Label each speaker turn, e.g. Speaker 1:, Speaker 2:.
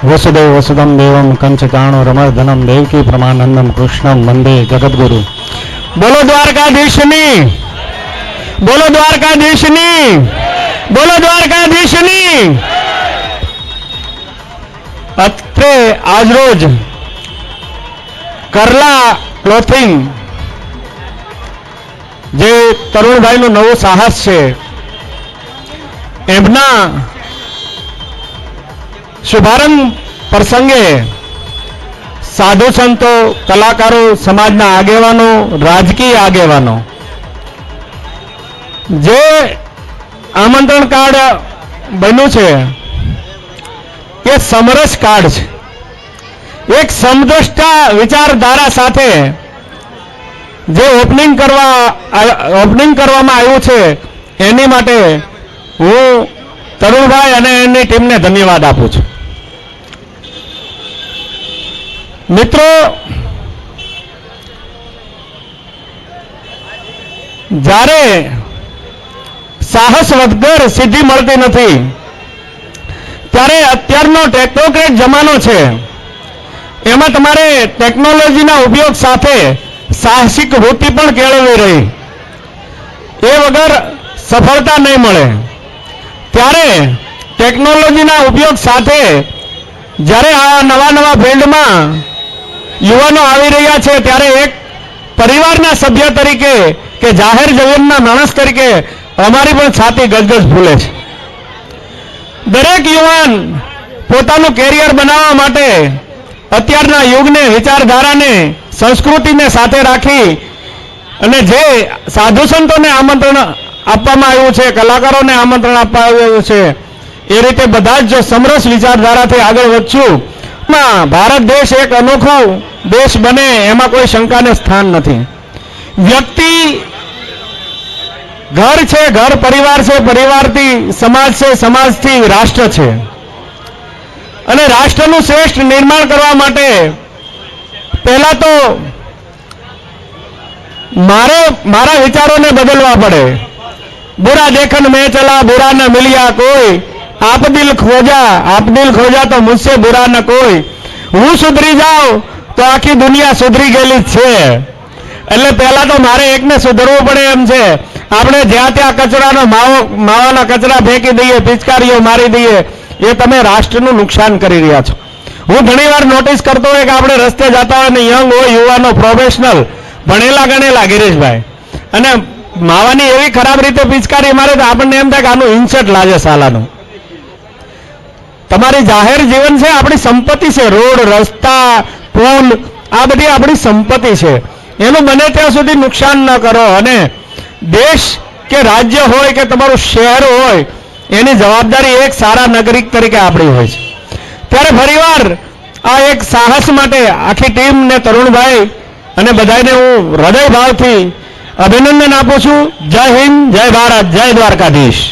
Speaker 1: वसुदेव वसुदम देवम कंचकाणो रमर्दनम देवकी परमानंदम कृष्णम वंदे जगद्गुरु। बोलो द्वारकाधीशनी, बोलो द्वारकाधीशनी, बोलो द्वारकाधीशनी। અત્રે આજરોજ કરલા ક્લોથિંગ જે તરુણભાઈનું નવું સાહસ છે એમના શુભારંભ પ્રસંગે સાધુ સંતો, કલાકારો, સમાજના આગેવાનો, રાજકીય આગેવાનો જે આમંત્રણ કાર્ડ બન્યું છે એ સમરસ કાર્ડ છે। એક સમદ્રષ્ટા વિચારધારા સાથે જે ઓપનિંગ કરવામાં આવ્યું છે એની માટે હું તરુણભાઈ અને એની ટીમને ધન્યવાદ આપું છું। મિત્રો, જ્યારે સાહસ વગર સિદ્ધિ મળતી નથી ત્યારે અત્યારનો ટેકનોક્રેટ જમાનો છે એમાં તમારે ટેકનોલોજીના ઉપયોગ સાથે સાહસિક વૃત્તિ પણ કેળવવી રહી, એ વગર સફળતા નહીં મળે। ત્યારે ટેકનોલોજીના ઉપયોગ સાથે જ્યારે આ નવા ફિલ્ડમાં યુવાનો આવી રહ્યા છે ત્યારે એક પરિવારના સભ્ય તરીકે કે જાહેર જીવનના માણસ તરીકે અમારી પણ છાતી ગજગજ ફૂલે છે। દરેક યુવાન પોતાનું કેરિયર બનાવવા માટે અત્યારના યુગને, વિચારધારાને, સંસ્કૃતિને સાથે રાખી અને જે સાધુ સંતોને આમંત્રણ આપવામાં આવ્યું છે, કલાકારોને આમંત્રણ આપવામાં આવ્યું છે, એ રીતે બધા જ જો સમરસ વિચારધારાથી આગળ વધશું ભારત દેશ એક અનોખો દેશ બને એમાં કોઈ શંકાને સ્થાન નથી। વ્યક્તિ ઘર છે, ઘર પરિવાર છે, પરિવારથી સમાજ છે, સમાજથી રાષ્ટ્ર છે અને રાષ્ટ્રનું શ્રેષ્ઠ નિર્માણ કરવા માટે પહેલા તો મારા વિચારોને બદલવા પડે। बुरा देखन में चला बुरा न मिलिया कोई, आप दिल खोजा तो मुझसे बुरा न कोई, હું સુધરી જાઉં તો આખી દુનિયા સુધરી ગયેલી છે। એટલે પહેલા તો મારે એકને સુધરવું પડે એમ છે। આપણે જ્યાં ત્યાં કચરાનો માવાના કચરા ફેંકી દઈએ, પિચકારીઓ મારી દઈએ, એ તમે રાષ્ટ્રનું નુકસાન કરી રહ્યા છો। હું ઘણીવાર નોટિસ કરતો હોય કે આપણે રસ્તે જતા હોય ને યંગ હોય, યુવાનો, પ્રોફેશનલ, ભણેલા ગણેલા ગિરીશભાઈ, અને માવાની એવી ખરાબ રીતે પિચકારી મારે તો આપણને એમ થાય કે આનું ઇન્સર્ટ લાગે સાલાનું। તમારી જાહેર જીવન છે, આપણી સંપત્તિ છે। રોડ, રસ્તા, પુલ આ બધી આપણી સંપત્તિ છે, એનું બને ત્યાં સુધી નુકસાન ન કરો અને દેશ કે રાજ્ય હોય કે તમારું શહેર હોય એની જવાબદારી એક સારા નાગરિક તરીકે આપણી હોય છે। ત્યારે ફરીવાર આ એક સાહસ માટે આખી ટીમ ને તરુણભાઈ અને બધાને હું હૃદયભાવથી અભિનંદન આપું છું। જય હિન્દ, જય ભારત, જય દ્વારકાધીશ।